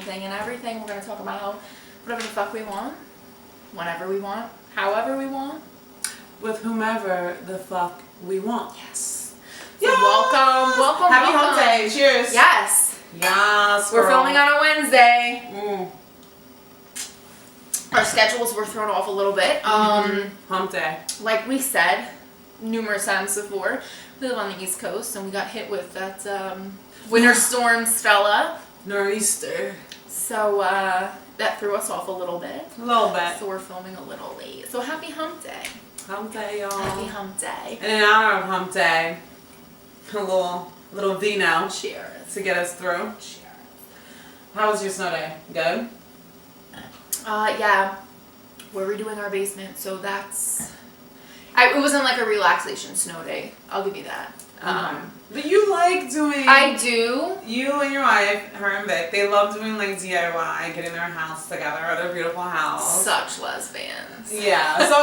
anything and everything. We're going to talk about whatever the fuck we want, whenever we want, however we want. With whomever the fuck we want. Yes. So Yes. welcome. Happy hump day. Cheers. Yes. Yes. We're filming on a Wednesday. Mm. Our schedules were thrown off a little bit. Hump day. Like we said numerous times before, we live on the East Coast and we got hit with that winter storm Stella. Nor'easter. So that threw us off a little bit. A little bit. So we're filming a little late. So happy hump day. Hump day, y'all. Happy hump day. And in honor of hump day, a little vino Cheers. to get us through. Cheers. How was your snow day? Good? Yeah. We're redoing our basement, so that's... it wasn't like a relaxation snow day. I'll give you that. But you like doing... I do. You and your wife, her and Vic, they love doing like DIY, getting their house together, or their beautiful house. Such lesbians. Yeah. So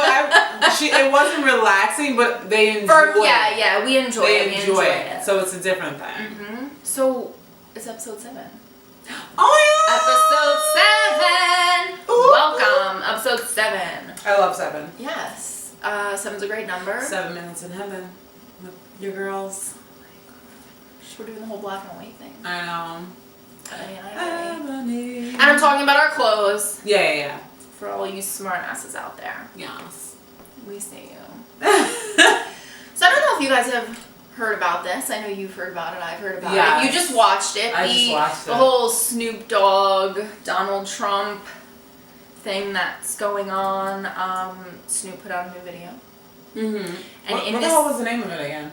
it wasn't relaxing, but they enjoy it. Yeah, we enjoy it. They enjoy it. So it's a different thing. Mm-hmm. So it's episode 7. Oh yeah! Episode 7! Ooh. Welcome. Episode 7. I love 7. Yes. 7's a great number. 7 minutes in heaven with your girls. We're doing the whole black and white thing. I know. Ebony. And I'm talking about our clothes. Yeah. For all you smart asses out there. Yes. We see you. So I don't know if you guys have heard about this. I know you've heard about it. I've heard about it. You just watched it. I just watched it. The whole Snoop Dogg, Donald Trump thing that's going on. Snoop put out a new video. Mm-hmm. And what the hell was the name of it again?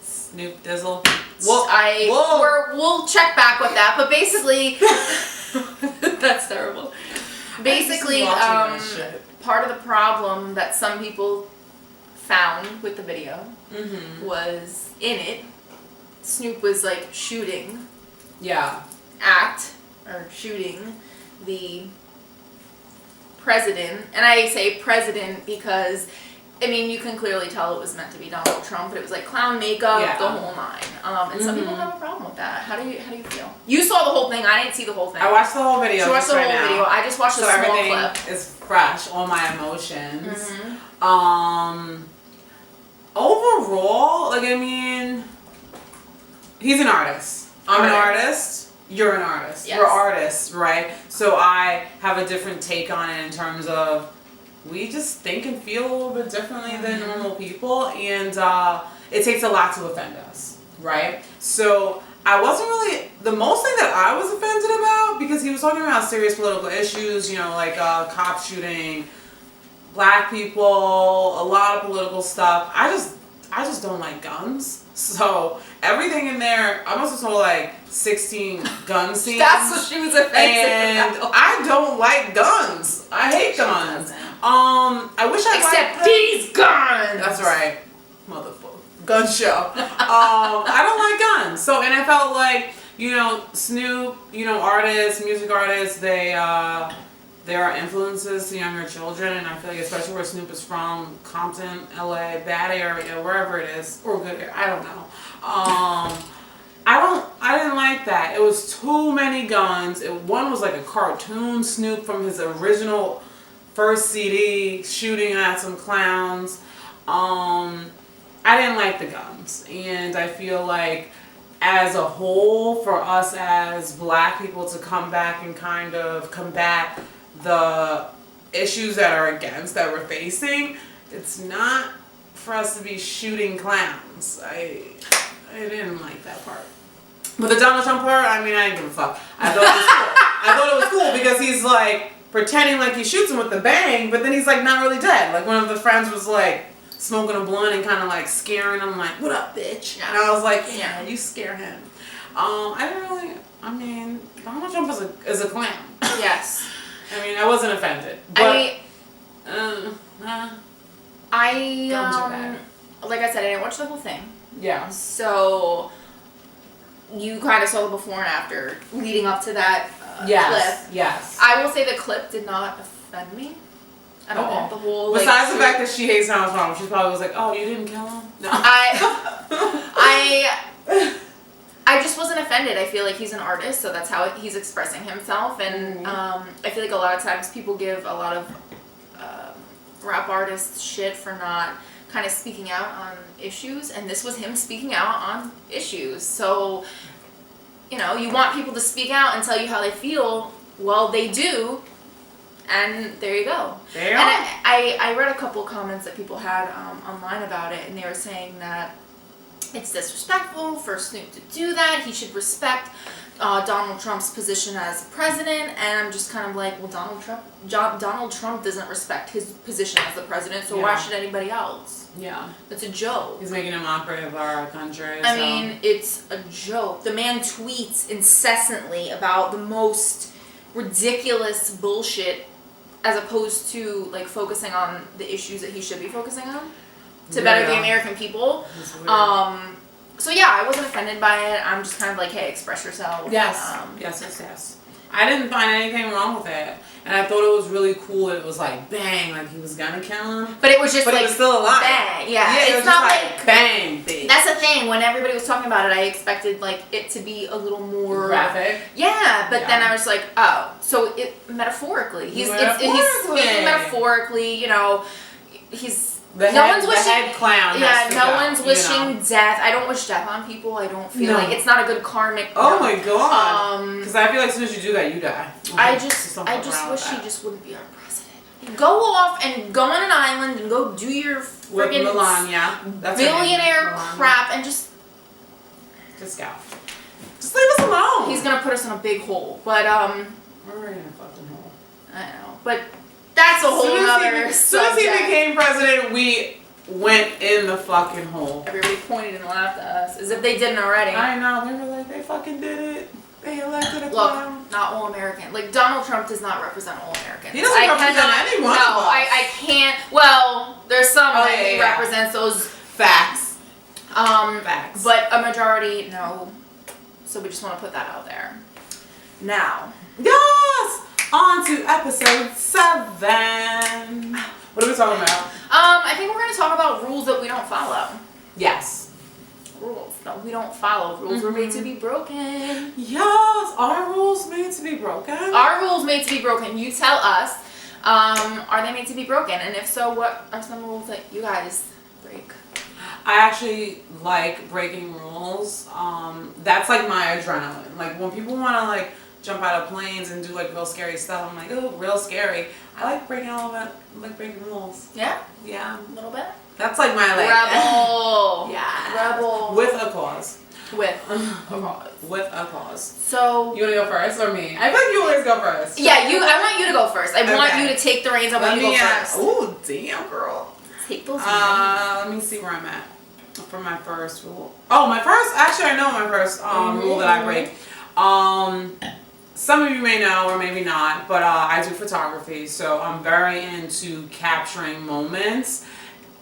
Snoop Dizzle. We'll check back with that, but basically, that's terrible. Basically, part of the problem that some people found with the video was in it, Snoop was like shooting the president, and I say president because I mean, you can clearly tell it was meant to be Donald Trump, but it was like clown makeup, the whole nine. And some people have a problem with that. How do you feel? You saw the whole thing. I didn't see the whole thing. I watched the whole video. She watched the whole video. I just watched a small everything clip. is fresh. All my emotions. Overall, like I mean, he's an artist. I'm an artist. You're an artist. Yes. We're artists, right? So I have a different take on it in terms of we just think and feel a little bit differently than normal people, and it takes a lot to offend us, right? So I wasn't really, the most thing that I was offended about, because he was talking about serious political issues, like cop shooting, black people, a lot of political stuff. I just don't like guns. So everything in there, I must have saw like 16 gun scenes. That's what she was offended about. I don't like guns. I hate guns. I wish I Except these guns. That's right, motherfucker. Gun show. I don't like guns. So, and I felt like, Snoop, artists, music artists, they are influences to younger children, and I feel like especially where Snoop is from, Compton, LA, bad area, wherever it is, or good area, I don't know. I didn't like that. It was too many guns. One was like a cartoon Snoop from his original first CD shooting at some clowns. I didn't like the guns, and I feel like as a whole, for us as black people to come back and kind of combat the issues that we're facing, it's not for us to be shooting clowns. I didn't like that part. But the Donald Trump part, I mean, I didn't give a fuck. I thought it was cool. I thought it was cool because he's like pretending like he shoots him with the bang, but then he's like not really dead. Like one of the friends was like smoking a blunt and kind of like scaring him, like, "What up, bitch?" And I was like, "Yeah, you scare him." Donald Trump is a clown. Yes. I mean, I wasn't offended. But, guns are bad. Like I said, I didn't watch the whole thing. Yeah. So you kind of saw the before and after leading up to that clip. Yes. I will say the clip did not offend me at all. The whole besides the fact that she hates Donald Trump, she probably was like, "Oh, you didn't kill him." No. I I just wasn't offended. I feel like he's an artist, so that's how he's expressing himself. And I feel like a lot of times people give a lot of rap artists shit for not kind of speaking out on issues, and this was him speaking out on issues. So, you know, you want people to speak out and tell you how they feel. Well, they do, and there you go. There. And I read a couple comments that people had online about it, and they were saying that it's disrespectful for Snoop to do that. He should respect Donald Trump's position as president. And I'm just kind of like, well, Donald Trump doesn't respect his position as the president, so why should anybody else? Yeah. It's a joke. He's making a mockery of our country. I mean, it's a joke. The man tweets incessantly about the most ridiculous bullshit as opposed to, like, focusing on the issues that he should be focusing on to better the American people. So yeah, I wasn't offended by it. I'm just kind of like, hey, express yourself. Yes. Yes. I didn't find anything wrong with it. And I thought it was really cool that it was like, bang, like he was gonna kill him. But it was just but like, it was still alive. Bang. Yeah, it it's was not just like, bang, bitch. That's the thing. When everybody was talking about it, I expected like it to be a little more graphic. Yeah, but then I was like, oh, so it metaphorically. He's speaking metaphorically. You know, no one's wishing head clown. Yeah, no one's wishing death. I don't wish death on people. I don't feel like it's not a good karmic. Oh my god. Because I feel like as soon as you do that, you die. I just wish he just wouldn't be our president. Go off and go on an island and go do your friggin' billionaire crap and just go. Just leave us alone. He's gonna put us in a big hole, but we're in a fucking hole. I know, but that's a whole other subject. As soon as he became president, we went in the fucking hole. Everybody pointed and laughed at us as if they didn't already. I know. They were like, they fucking did it. They elected a clown. Look, not all American. Like, Donald Trump does not represent all Americans. He doesn't represent anyone. No, I can't. Well, there's some that he represents those facts. Facts. But a majority, no. So we just want to put that out there. Now. Yes! On to episode 7. What are we talking about? I think we're going to talk about rules that we don't follow. Yes. Rules that we don't follow. Rules were made to be broken. Yes. Are rules made to be broken? Are rules made to be broken? You tell us. Are they made to be broken? And if so, what are some rules that you guys break? I actually like breaking rules. That's like my adrenaline. Like when people want to like jump out of planes and do like real scary stuff, I'm like, oh, real scary. I like breaking all of that. I like breaking rules. Yeah? Yeah. A little bit? That's like my like rebel. Yeah. Rebel. With a cause. With a cause. With a cause. So you wanna go first or me? I feel like you always go first. Yeah, I want you to go first. I want you to take the reins. I want you to go first. Oh damn, girl. Take those reins. Let me see where I'm at. For my first rule. Oh, my first. Actually, I know my first rule that I break. Some of you may know or maybe not, but I do photography, so I'm very into capturing moments.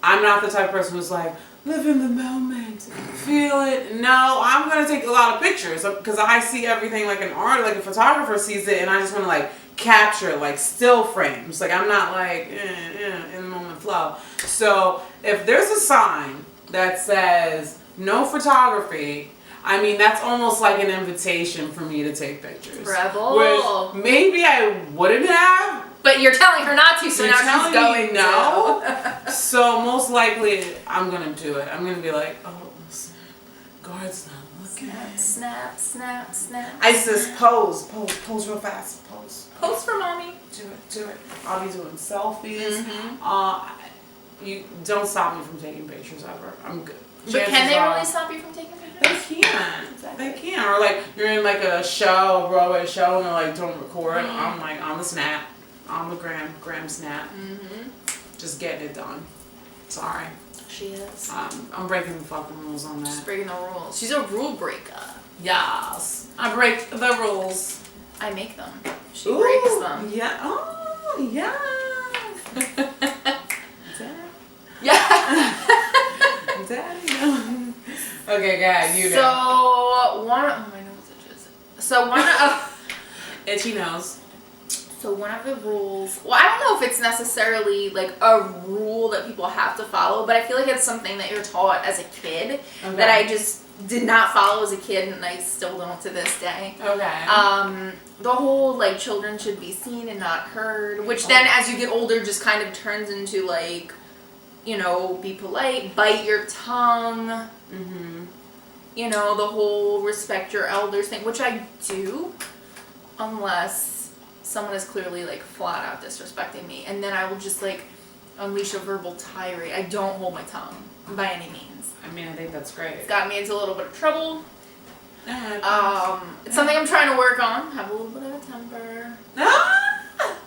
I'm not the type of person who's like, live in the moment, feel it. No, I'm going to take a lot of pictures because I see everything like an art, like a photographer sees it, and I just want to like capture like still frames. Like I'm not like in the moment flow. So if there's a sign that says no photography, I mean, that's almost like an invitation for me to take pictures. Rebel. Which maybe I wouldn't have. But you're telling her not to, so you're now she's going no. So most likely, I'm going to do it. I'm going to be like, oh, Guard's not looking. Snap, snap, snap. I says pose real fast. Pose for mommy. Do it. I'll be doing selfies. You don't stop me from taking pictures ever. I'm good. But can they really stop you from taking pictures? They can. Exactly. They can. Or like you're in like a show, a Broadway show, and they're like, don't record. I'm like on the snap, on the gram snap. Just getting it done. Sorry. She is. I'm breaking the fucking rules on that. She's breaking the rules. She's a rule breaker. Yes. I break the rules. I make them. She breaks them. Yeah. Oh, yeah. Yeah. Daddy. Okay, God, you know. So one. Oh, my nose itches. So one. Itchy nose. So one of the rules, well, I don't know if it's necessarily like a rule that people have to follow, but I feel like it's something that you're taught as a kid that I just did not follow as a kid, and I still don't to this day. Okay. The whole like children should be seen and not heard, which then as you get older just kind of turns into like, you know, be polite, bite your tongue. Mm-hmm. You know, the whole respect your elders thing, which I do, unless someone is clearly like flat out disrespecting me, and then I will just like unleash a verbal tirade. I don't hold my tongue by any means. I mean, I think that's great. It's got me into a little bit of trouble. It's something I'm trying to work on. Have a little bit of a temper.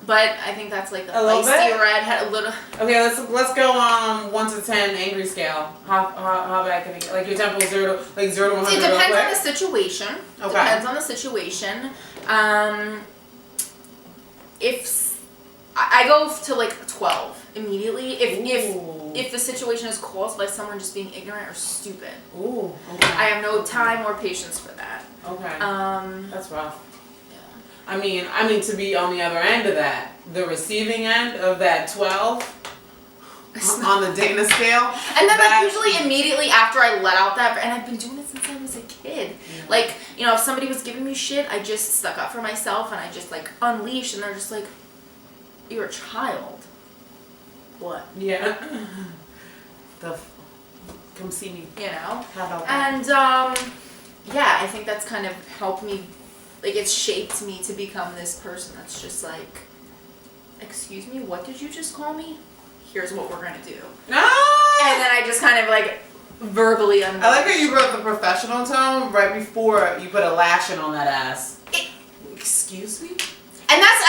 But I think that's like the feisty redhead. A little. Okay, let's go 1 to 10 angry scale. How bad can it get? Like your tempo 0 to 100. It depends on the situation. Okay. Depends on the situation. If I go to like 12 immediately, if the situation is caused by someone just being ignorant or stupid. Ooh. Okay. I have no time or patience for that. Okay. That's rough. Yeah. I mean to be on the other end of that, the receiving end of that 12 on the Dana scale. And then like usually immediately after I let out that, and I've been doing it since I was a kid. Yeah. Like, you know, if somebody was giving me shit, I just stuck up for myself and I just like unleashed, and they're just like, you're a child. What? Yeah. Come see me. You know? How about that? And yeah, I think that's kind of helped me, like it's shaped me to become this person that's just like, excuse me, what did you just call me? Here's what we're gonna do. And then I just kind of like verbally unleash. I like how you wrote the professional tone right before you put a lashing on that ass. Excuse me? And that's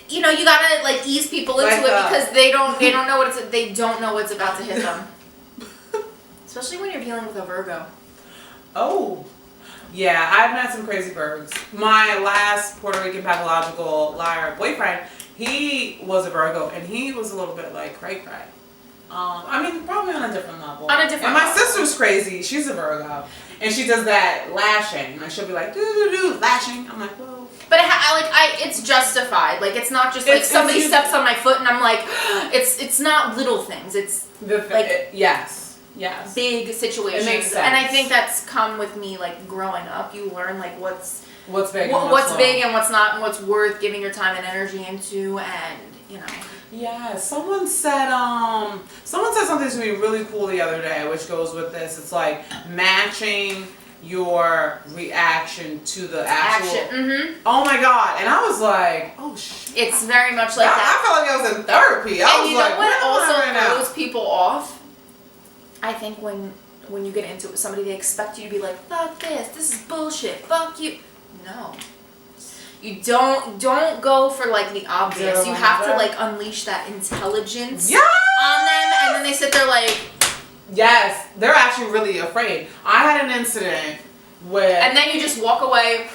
you know, you gotta like ease people into it because they don't know what's about to hit them. Especially when you're dealing with a Virgo. Oh. Yeah, I've met some crazy birds. My last Puerto Rican pathological liar boyfriend, he was a Virgo, and he was a little bit like cray-cray. I mean, probably on a different level. And my sister's crazy. She's a Virgo, and she does that lashing. And she'll be like, do lashing. I'm like, whoa. But it's justified. Like it's not just like somebody steps on my foot, and I'm like, it's not little things. It's yes. Big situations. It makes sense. And I think that's come with me like growing up. You learn like what's big, what's big and what's not, and what's worth giving your time and energy into, and you know. Yeah, someone said something to me really cool the other day, which goes with this. It's like matching your reaction to the actual action. Mm-hmm. Oh my god! And I was like, oh shit. It's very much like that. I felt like I was in therapy. And you know what also throws people off? I think when you get into it with somebody, they expect you to be like, fuck this is bullshit, fuck you. No. You don't go for like the obvious. You have to like unleash that intelligence on them, and then they sit there like, yes, they're actually really afraid. I had an incident where, and then you just walk away.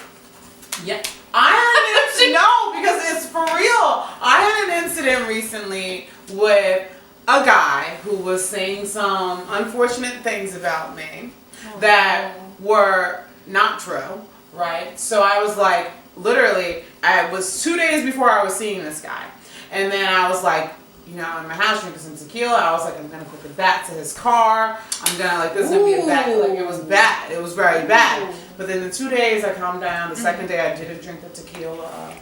Yeah, I had an no, because it's for real. I had an incident recently with a guy who was saying some unfortunate things about me that were not true, right? So I was like, literally, it was 2 days before I was seeing this guy. And then I was like, you know, in my house drinking some tequila. I was like, I'm going to put the bat to his car. I'm going to, like, this is going to be a bat. Like, it was bad. It was very bad. But then the 2 days I calmed down. The second day I didn't drink the tequila.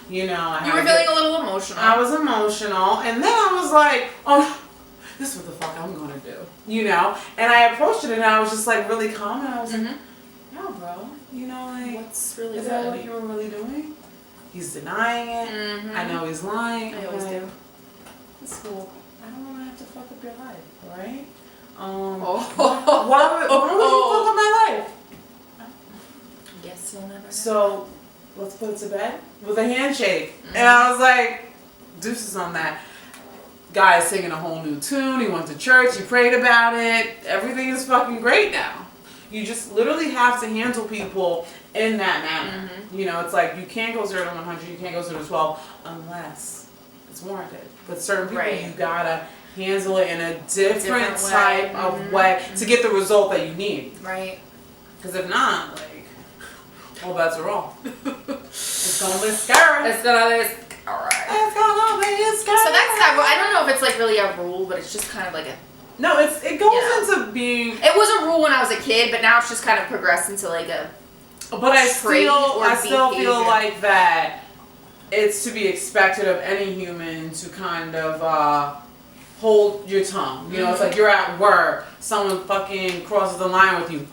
You know. You were feeling a little emotional. I was emotional. And then I was like, oh, this is what the fuck I'm going to do. You know. And I approached it and I was just, like, really calm. And I was like, no, bro. You know, like, what's really is that what you were really doing? He's denying it. I know he's lying. I always do. It's cool. I don't want to have to fuck up your life, right? Why would you fuck up my life? Guess you'll never know. So, let's put it to bed with a handshake. And I was like, deuces on that. Guy's singing a whole new tune. He went to church. He prayed about it. Everything is fucking great now. You just literally have to handle people in that manner. You know, it's like you can't go 0 to 100, you can't go 0 to 12 unless it's warranted. But certain people, you gotta handle it in a different type of way to get the result that you need. Right. Because if not, like, all bets are off. It's gonna be scary. It's gonna be scary. gonna be a sky. So that's that. I don't know if it's like really a rule, but it's just kind of like a. No, it goes into being. It was a rule when I was a kid, but now it's just kind of progressed into like a. But I still feel like that it's to be expected of any human to kind of hold your tongue. You know, it's like you're at work, someone fucking crosses the line with you.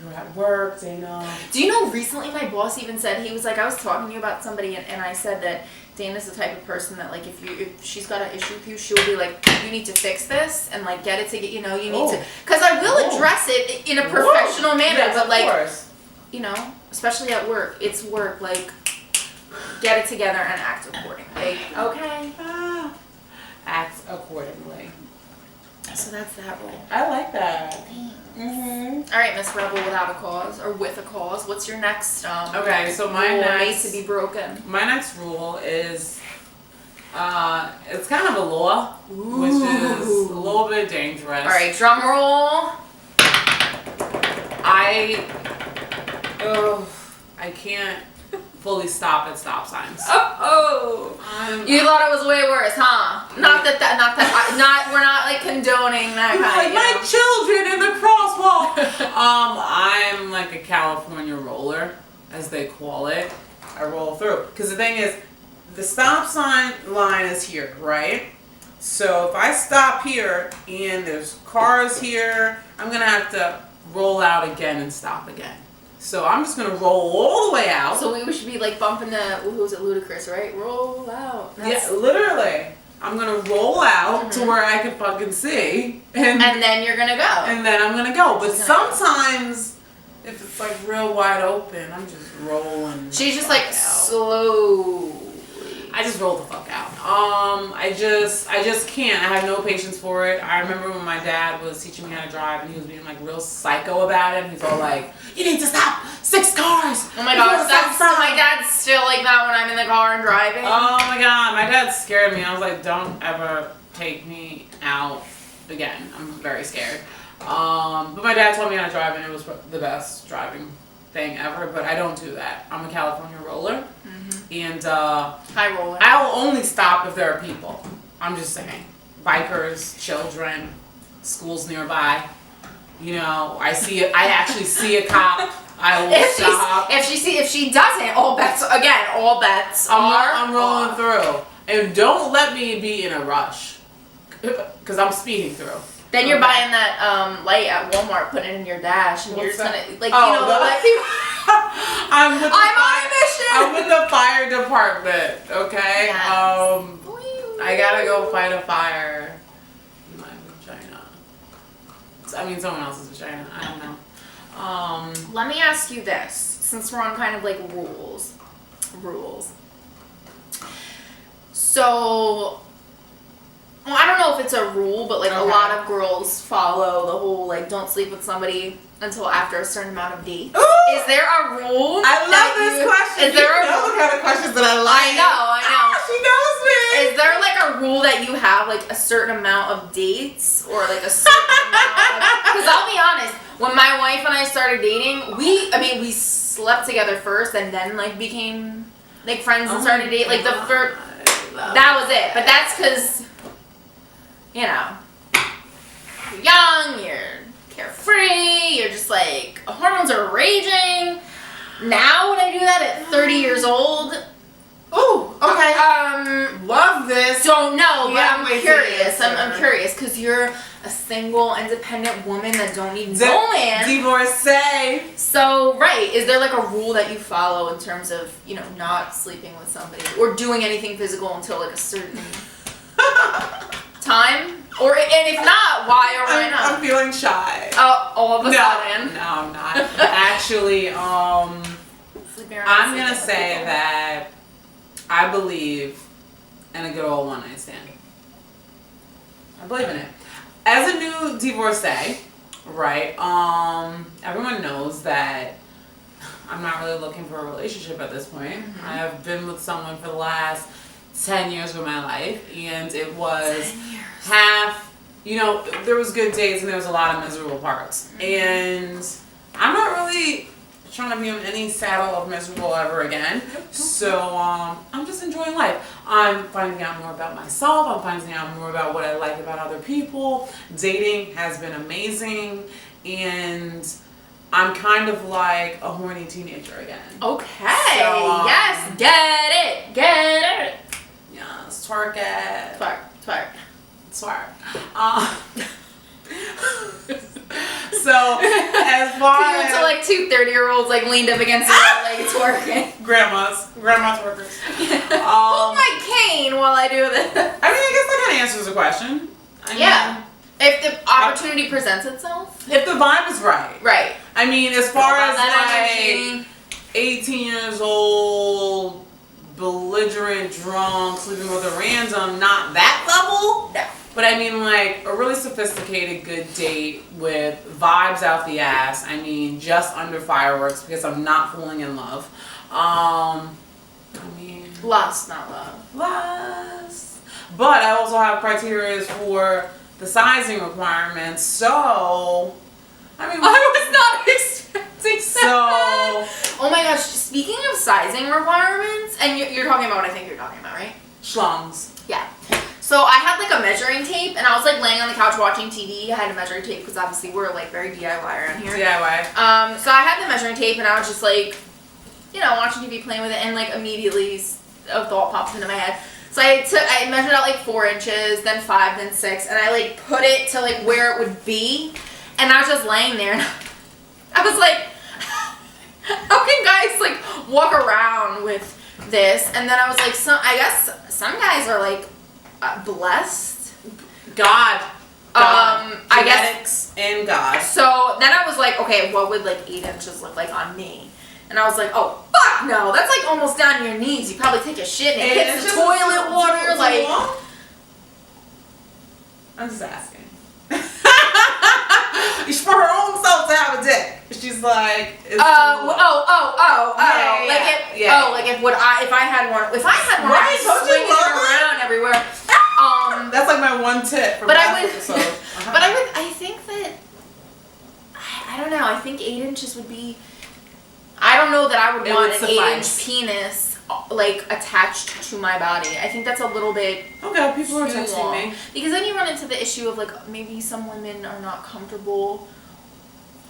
You're at work, Dana. Do you know, recently my boss even said, he was like, I was talking to you about somebody, and I said that Dana's the type of person that, like, if she's got an issue with you, she'll be like, you need to fix this, and, like, get it to get, you know, you need to, because I will address it in a professional manner, yes, but, like, course. You know, especially at work, it's work, like, get it together and act accordingly. Okay? Act accordingly. So that's that rule. I like that. Thanks. Mm-hmm. All right, Miss Rebel without a cause, or with a cause. What's your next okay, so my rule next made to be broken? My next rule is it's kind of a law, which is a little bit dangerous. All right, drum roll. I can't fully stop at stop signs. You thought it was way worse, huh? Not that we're not like condoning that kind of. Like my children in the crosswalk. I'm like a California roller, as they call it. I roll through because the thing is, the stop sign line is here, right? So if I stop here and there's cars here, I'm gonna have to roll out again and stop again. So I'm just gonna roll all the way out. So we should be like bumping the who's it, Ludacris, right? Roll out. Yeah, literally. I'm gonna roll out to where I can fucking see, and then you're gonna go. And then I'm gonna go. But sometimes, if it's like real wide open, I'm just rolling. She's just like slow. I just roll the fuck out. I just can't. I have no patience for it. I remember when my dad was teaching me how to drive, and he was being like real psycho about it. He's all like, "You need to stop 6 cars." Oh my gosh, my dad's still like that when I'm in the car and driving. Oh my god, my dad scared me. I was like, "Don't ever take me out again. I'm very scared." But my dad taught me how to drive, and it was the best driving thing ever. But I don't do that. I'm a California roller. And high roller. I'll only stop if there are people. I'm just saying, bikers, children, schools nearby. You know, I actually see a cop. I will stop. If she doesn't, all bets are. I'm rolling through, and don't let me be in a rush, because I'm speeding through. Then you're buying that light at Walmart, putting it in your dash, and you're just gonna like I'm with the fire department, okay? Yes. I gotta go fight a fire in my vagina. I mean, someone else's vagina. I don't know. Let me ask you this, since we're on kind of like rules. So, well, I don't know if it's a rule, but like a lot of girls follow the whole like don't sleep with somebody until after a certain amount of dates. Ooh! Is there a rule? I love this question. Is there a rule? What kind of questions that I like? I know. She knows me. Is there like a rule that you have like a certain amount of dates or like a certain amount of, because I'll be honest, when my wife and I started dating, we slept together first and then like became like friends and started dating like the first. That was it. But that's because, you know, you're young, you're carefree, you're just like, hormones are raging. Now would I do that at 30 years old? Ooh, okay. Love this. Don't know, but I'm curious. I'm curious because you're a single, independent woman that don't need no man. Divorcee. So, right, is there like a rule that you follow in terms of, you know, not sleeping with somebody or doing anything physical until like a certain time? Or, and if not, why or why not? I'm feeling shy. Oh, all of a sudden. No, I'm not. Actually, I'm gonna say that I believe in a good old one-night stand. I believe in it. As a new divorcee, right, everyone knows that I'm not really looking for a relationship at this point. Mm-hmm. I have been with someone for the last 10 years of my life, and it was half, you know, there was good days and there was a lot of miserable parts. Mm-hmm. And I'm not really trying to be on any saddle of miserable ever again. So I'm just enjoying life. I'm finding out more about myself. I'm finding out more about what I like about other people. Dating has been amazing, and I'm kind of like a horny teenager again. Okay. So, yes. Get it. Get it. Yes. Twerk it. Twerk. Twerk. Twerk. So as far as to like 2 30-year-olds like leaned up against the wall like twerking. grandma's twerkers. Hold my cane while I do this. I mean, I guess that kind of answers the question. I mean, if the opportunity presents itself. if the vibe is right. Right. I mean, as far as that like 18 years old, belligerent, drunk, sleeping with a random, not that level. No. But I mean, like, a really sophisticated, good date with vibes out the ass. I mean, just under fireworks because I'm not falling in love. I mean... Lust, not love. Lust. But I also have criteria for the sizing requirements, so... I mean... I was not expecting So... that. Oh my gosh, speaking of sizing requirements, and you're talking about what I think you're talking about, right? Schlongs. Yeah. So I had like a measuring tape, and I was like laying on the couch watching TV. I had a measuring tape because obviously we're like very DIY around here. DIY. So I had the measuring tape, and I was just like, you know, watching TV, playing with it, and like immediately a thought popped into my head. So I measured out like 4 inches, then 5, then 6, and I like put it to like where it would be, and I was just laying there, and I was like, how can guys like walk around with this? And then I was like, I guess some guys are like blessed. God. I guess. Genetics and God. So then I was like, okay, what would like 8 inches look like on me? And I was like, oh fuck no, that's like almost down to your knees. You probably take a shit and it hits the toilet water. Like, I'm just asking. It's for her own self to have a dick. She's like, it's like if I had one, right, I'd be swinging it around everywhere. That's like my one tip from last episode. But I think that, I don't know, I think 8 inches would be, I don't know that I would want an 8-inch penis like attached to my body. I think that's a little bit okay. People are too texting long. me because then you run into the issue of like maybe some women are not comfortable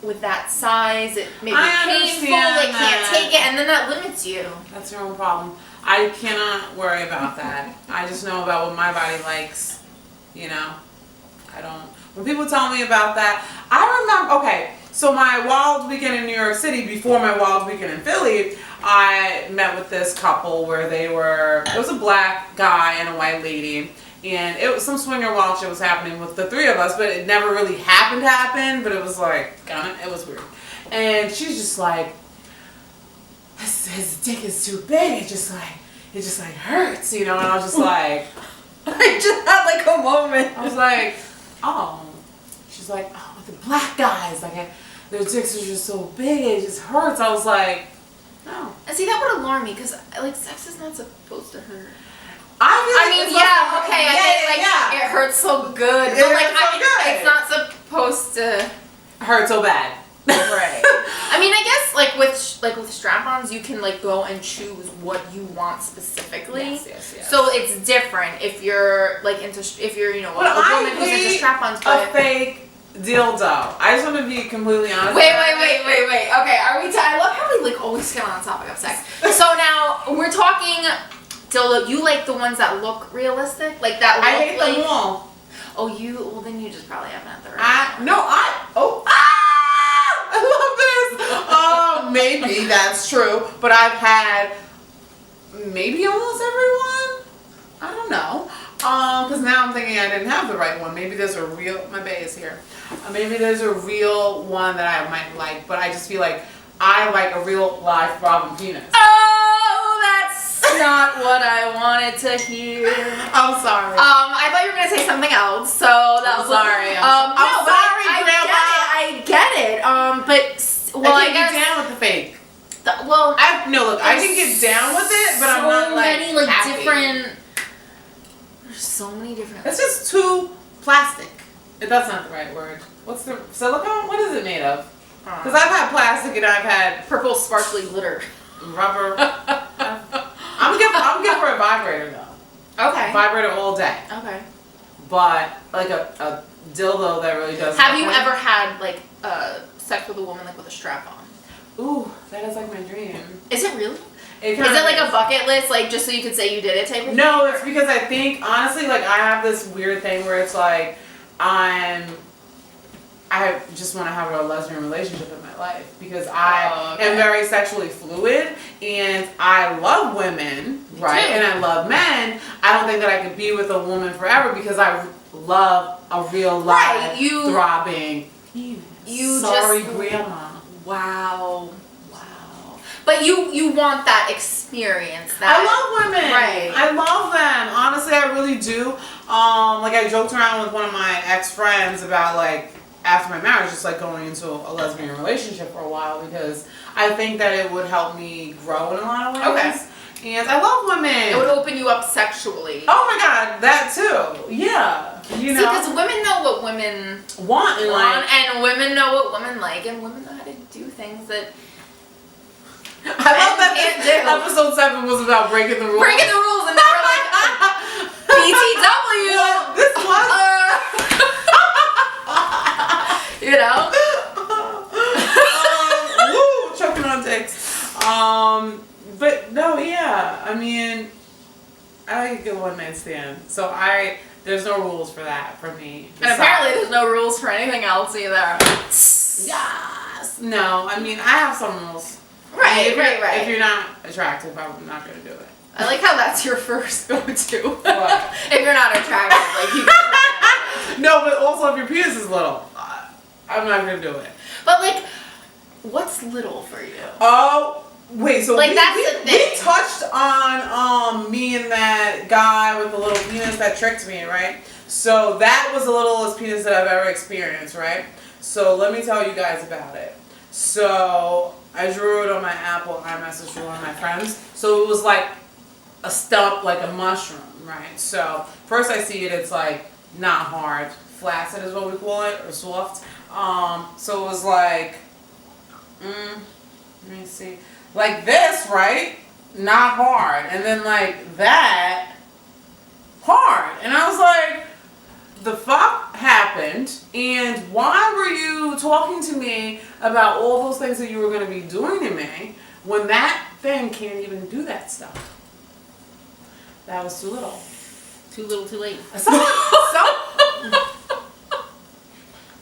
with that size. It may be painful. They can't take it, and then that limits you. That's your own problem. I cannot worry about that. I just know about what my body likes. You know, I don't. When people tell me about that, I remember. Okay, so my wild weekend in New York City, before my wild weekend in Philly, I met with this couple where it was a black guy and a white lady, and it was some swinger wild shit was happening with the 3 of us, but it never really happened, but it was like, it was weird. And she's just like, his dick is too big, it just like hurts, you know, and I was just like, I just had like a moment. I was like, oh. She's like, oh, with the black guys, like their dicks are just so big, it just hurts. I was like, no. And see, that would alarm me because like sex is not supposed to hurt. I It hurts so good, but like it's not supposed to hurt so bad. Right. I mean, I guess like with strap-ons, you can like go and choose what you want specifically. Yes. So it's different if you're like if you're a woman who's into strap-ons. But a fake dildo. I just want to be completely honest. Wait. Okay, are we? I love how we like always get on the topic of sex. So now we're talking dildo. You like the ones that look realistic, like that. I hate them all. Oh, well then you just probably haven't had the right. I love this. Maybe that's true, but I've had maybe almost everyone. I don't know. Because now I'm thinking I didn't have the right one. Maybe there's my bae is here. Maybe there's a real one that I might like, but I just feel like I like a real live throbbing penis. Oh, that's not what I wanted to hear. I'm sorry. I thought you were gonna say something else, so that was sorry. I'm sorry, Grandma. I get it. I get down with the fake. I can get down with it, but I'm not like many like happy. different. There's so many different. It's just too plastic. That's not the right word. What's the silicone? What is it made of? Because I've had plastic and I've had purple sparkly glitter. Rubber. I'm good for a vibrator though. Okay. Vibrator all day. Okay. But like a dildo that really doesn't. Have you ever had like sex with a woman like with a strap on? Ooh, that is like my dream. Is it really? Is it like a bucket list, like just so you could say you did it type of thing? No, it's because I think honestly, like I have this weird thing where it's like I just want to have a lesbian relationship in my life because I am very sexually fluid and I love women, right? And I love men. I don't think that I could be with a woman forever because I love a real live, throbbing penis. Sorry, grandma. Wow. But you want that experience. I love women. Right. I love them. Honestly, I really do. Like I joked around with one of my ex-friends about like after my marriage, just like going into a lesbian relationship for a while because I think that it would help me grow in a lot of ways. Okay. And I love women. It would open you up sexually. Oh my God, that too. Yeah. You know. Because women know what women want and women know what women like, and women know how to do things that. I love that episode 7 was about breaking the rules. Breaking the rules, and they were like, BTW. Well, this was. You know. Woo, choking on dicks. But no, yeah. I mean, I like a good one-night stand. So there's no rules for that for me. And apparently there's no rules for anything else either. Yes. No, I mean, I have some rules. Right. If you're not attractive, I'm not going to do it. I like how that's your first go-to. What? If you're not attractive, like you. No, but also if your penis is little, I'm not going to do it. But like, what's little for you? Oh, wait. So like that's the thing. We touched on me and that guy with the little penis that tricked me, right? So that was the littlest penis that I've ever experienced, right? So let me tell you guys about it. So I drew it on my Apple iMessage for one of my friends. So it was like a stump, like a mushroom, right? So first I see it, it's like not hard. Flaccid is what we call it, or soft. So it was like, let me see. Like this, right? Not hard. And then like that, hard. And I was like, the fuck happened? And why were you talking to me about all those things that you were going to be doing to me when that thing can't even do that stuff? That was too little. Too little, too late.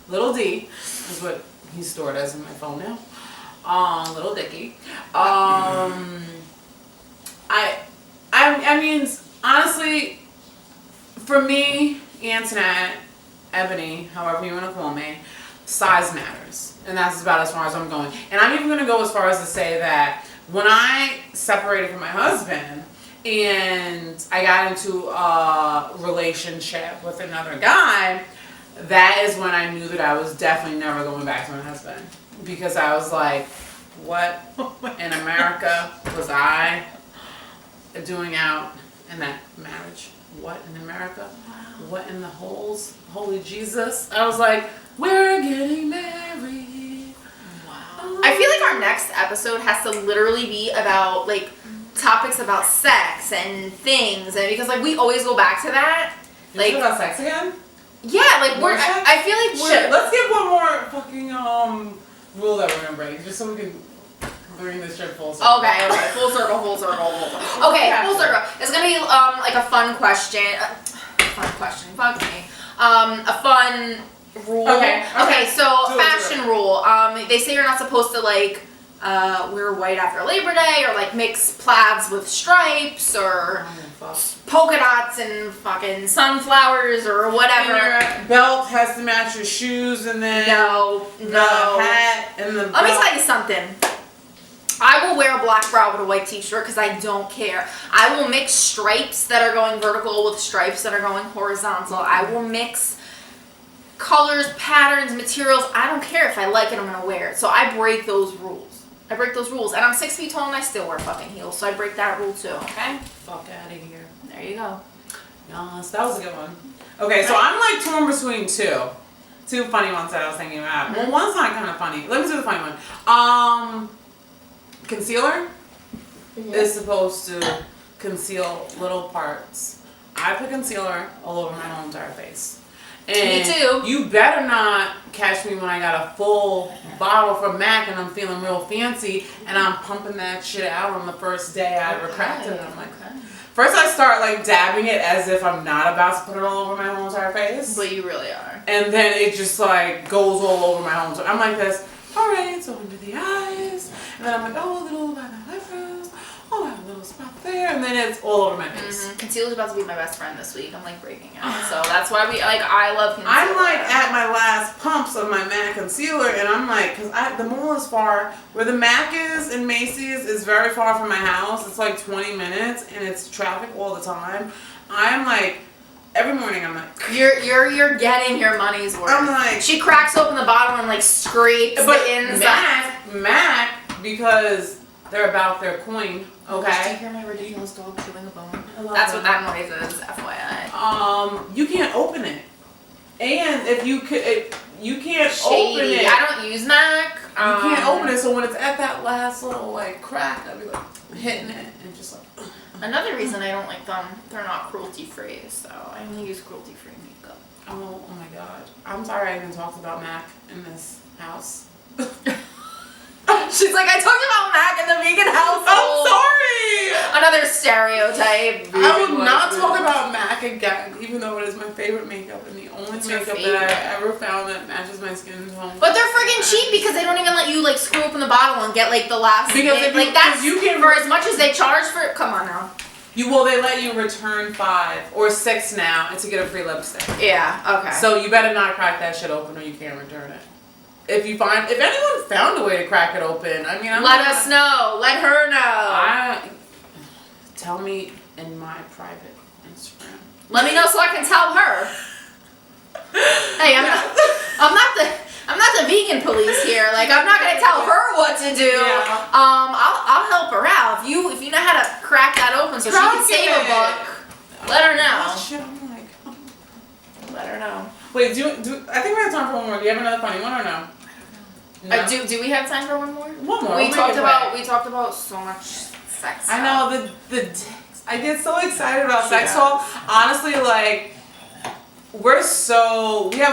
Little D is what he's stored as in my phone now. Little Dicky. I mean, honestly, for me, Antoinette, Ebony, however you want to call me, size matters. And that's about as far as I'm going. And I'm even going to go as far as to say that when I separated from my husband and I got into a relationship with another guy, that is when I knew that I was definitely never going back to my husband. Because I was like, what in America was I doing out in that marriage? What in America? What in the holy Jesus? I was like, we're getting married. Wow. I feel like our next episode has to literally be about like topics about sex and things, and because like we always go back to that. Like about sex again? Yeah, like I feel like we're. Shit, let's get one more fucking rule that we're gonna break, just so we can bring this shit full circle. Okay, full circle. Okay, full circle. It's gonna be like a fun question. Fuck me. A fun rule. Okay. So fashion rule. They say you're not supposed to like wear white after Labor Day, or like mix plaids with stripes, or polka dots and fucking sunflowers, or whatever. And your belt has to match your shoes, and then the hat and the belt. Let me tell you something. I will wear a black bra with a white t-shirt because I don't care. I will mix stripes that are going vertical with stripes that are going horizontal. I will mix colors, patterns, materials. I don't care. If I like it, I'm going to wear it. So I break those rules. And I'm 6 feet tall and I still wear fucking heels. So I break that rule too, okay? Fuck out of here. There you go. Yes, that was a good one. Okay, so I'm like torn between two. Two funny ones that I was thinking about. Well, one's not kind of funny. Let me do the funny one. Concealer is supposed to conceal little parts. I put concealer all over my whole entire face. And me too. You better not catch me when I got a full bottle from MAC and I'm feeling real fancy and I'm pumping that shit out on the first day I ever cracked it. And I'm like, first I start like dabbing it as if I'm not about to put it all over my whole entire face. But you really are. And then it just like goes all over my whole entire. I'm like this. All right, so under the eyes, and then I'm like, oh, a little by the eyebrows. Oh, I have a little spot there, and then it's all over my face. Concealer's about to be my best friend this week. I'm like breaking out, so that's why I love concealer. I'm like at my last pumps of my MAC concealer, and I'm like, because the mall is far. Where the MAC is in Macy's is very far from my house. It's like 20 minutes, and it's traffic all the time. I'm like. Every morning I'm like, you're getting your money's worth. I'm like, she cracks open the bottle and like scrapes the inside. MAC, because they're about their coin. Okay. Do you hear my ridiculous dog chewing a bone? That's what that noise is. FYI. You can't open it, and if you could, you can't Shady. open it. I don't use MAC. You can't open it, so when it's at that last little like crack, I'll be like hitting it and just like. Another reason I don't like them, they're not cruelty free, so I only use cruelty free makeup. Oh my god. I'm sorry I even talked about MAC in this house. She's like, I talked about MAC in the vegan household. I'm sorry! Another stereotype. I would not talk about MAC again, even though it is my favorite makeup and the only makeup that I ever found that matches my skin tone. But they're friggin' cheap because they don't even let you like screw open the bottle and get like the last because bit. Like that's you can for as much as they charge for it. Come on now. They let you return 5 or 6 now and to get a free lipstick. Yeah, okay. So you better not crack that shit open or you can't return it. If anyone found a way to crack it open, I mean, let us know. Let her know. Tell me in my private Instagram. Let me know so I can tell her. Hey, I'm not the vegan police here. Like, I'm not gonna tell her what to do. Yeah. I'll help her out. If you know how to crack that open so she can save a buck, let her know. Oh, shit, I'm like, let her know. Wait, I think we have time for one more. Do you have another funny one or no? No. Do we have time for one more? One more. We talked about so much sex. I know the dicks. I get so excited about sex talk. Honestly, like. We have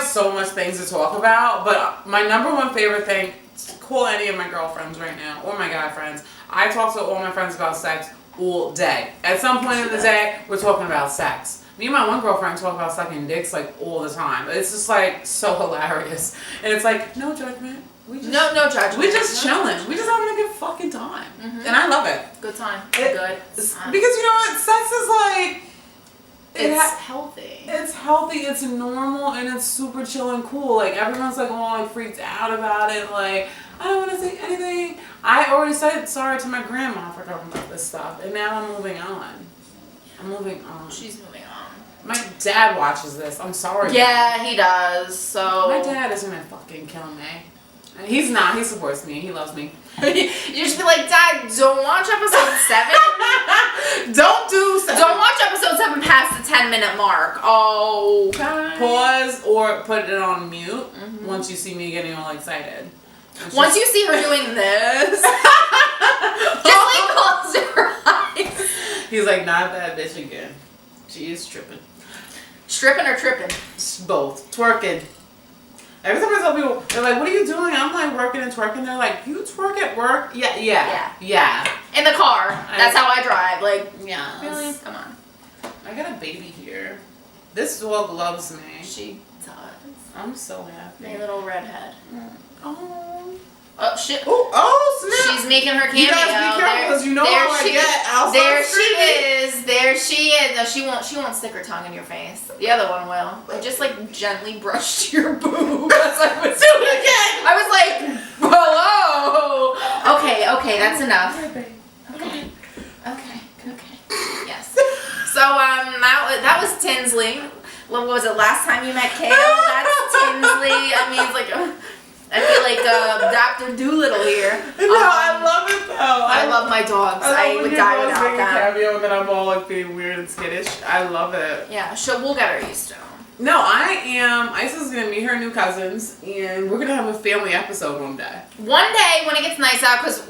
so much things to talk about, but my number one favorite thing, call any of my girlfriends right now, or my guy friends. I talk to all my friends about sex all day. At some point in the day, we're talking about sex. Me and my one girlfriend talk about sucking dicks like all the time. It's just like so hilarious. And it's like, no judgment. No judgment. We're just chilling. We just having a good fucking time. Mm-hmm. And I love it. Good time. Because you know what? Sex is like... It's healthy. It's healthy, it's normal, and it's super chill and cool. Like, everyone's like, oh, like, freaked out about it. Like, I don't want to say anything. I already said sorry to my grandma for talking about this stuff, and now I'm moving on. She's moving on. My dad watches this. I'm sorry. Yeah, he does, so... My dad is gonna fucking kill me. He's not. He supports me. He loves me. You just be like, Dad, don't watch episode 7. Don't watch episode 7 past the 10-minute mark. Oh, okay. Pause or put it on mute once you see me getting all excited. Once you see her doing this, just like close your eyes. He's like, not that bitch again. She is tripping. Stripping or tripping? Both. Twerking. Every time I tell people, they're like, what are you doing? I'm like working and twerking. They're like, you twerk at work? Yeah. In the car. That's how I drive. Like, yeah. Really? Come on. I got a baby here. This dog loves me. She does. I'm so happy. My little redhead. Oh shit! Oh snap! She's making her cameo. You guys be careful because you know how I get outside. There she is. No, she won't stick her tongue in your face. The other one will. I just like gently brushed your boob as I was doing it again. I was like, hello. Okay, that's enough. Okay. Yes. So that was Tinsley. What was it? Last time you met Kale? That's Tinsley. I mean, it's like. I feel like Dr. Doolittle here. No, I love it though. I love my dogs. I would die without them. Cameo and then I'm all like being weird and skittish. I love it. Yeah, we'll get her used to them. No, I am. Isa's gonna meet her new cousins, and we're gonna have a family episode one day. One day when it gets nice out, because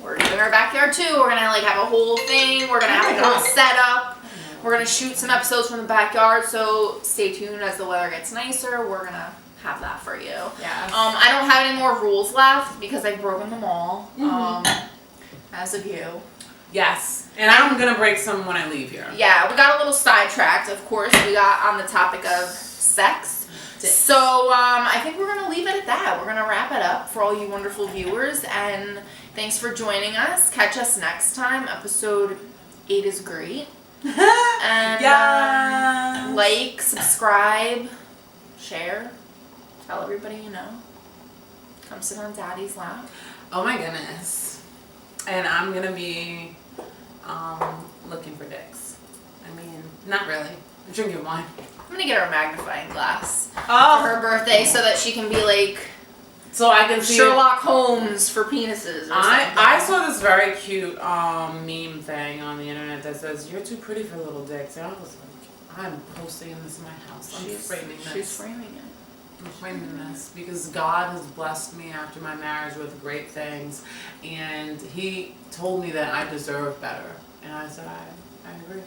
we're doing our backyard too. We're gonna like have a whole thing. We're gonna have a whole setup. We're gonna shoot some episodes from the backyard. So stay tuned as the weather gets nicer. We're gonna have that for you. Yeah. I don't have any more rules left because I've broken them all. As of you. Yes. And I'm gonna break some when I leave here. Yeah, we got a little sidetracked. Of course, we got on the topic of sex. So I think we're gonna leave it at that. We're gonna wrap it up for all you wonderful viewers, and thanks for joining us. Catch us next time. Episode 8 is great. And like, subscribe, share, tell everybody you know. Come sit on Daddy's lap. Oh my goodness. And I'm gonna be looking for dicks. I mean, not really. I'm drinking wine. I'm gonna get her a magnifying glass for Oh, her birthday so that she can be like so I can see Sherlock Holmes for penises or something. I saw this very cute meme thing on the internet that says, "You're too pretty for little dicks," and I was like, I'm posting this in my house. She's framing it. I'm framing this because God has blessed me after my marriage with great things, and He told me that I deserve better, and I said I agree.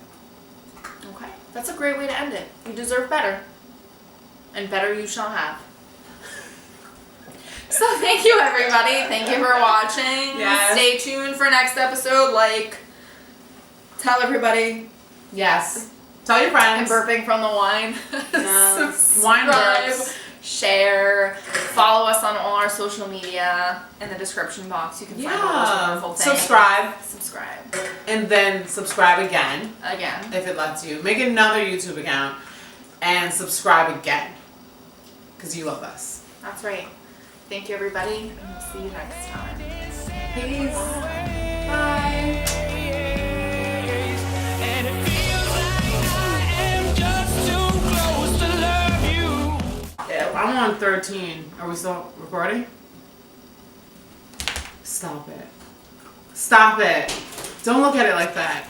Okay, that's a great way to end it. You deserve better, and better you shall have. So thank you, everybody. Thank you for watching. Yes. Stay tuned for next episode. Like, tell everybody. Yes. Tell your I'm friends. burping from the wine. Yes. Wine Subscribe, burps. share, follow us on all our social media in the description box. You can find all those wonderful things. Subscribe. And then subscribe again. Again. If it lets you. Make another YouTube account and subscribe again. Because you love us. That's right. Thank you, everybody, and we'll see you next time. Peace. Bye. And it feels like I am just too close to love you. Yeah, I'm on 13. Are we still recording? Stop it. Stop it. Don't look at it like that.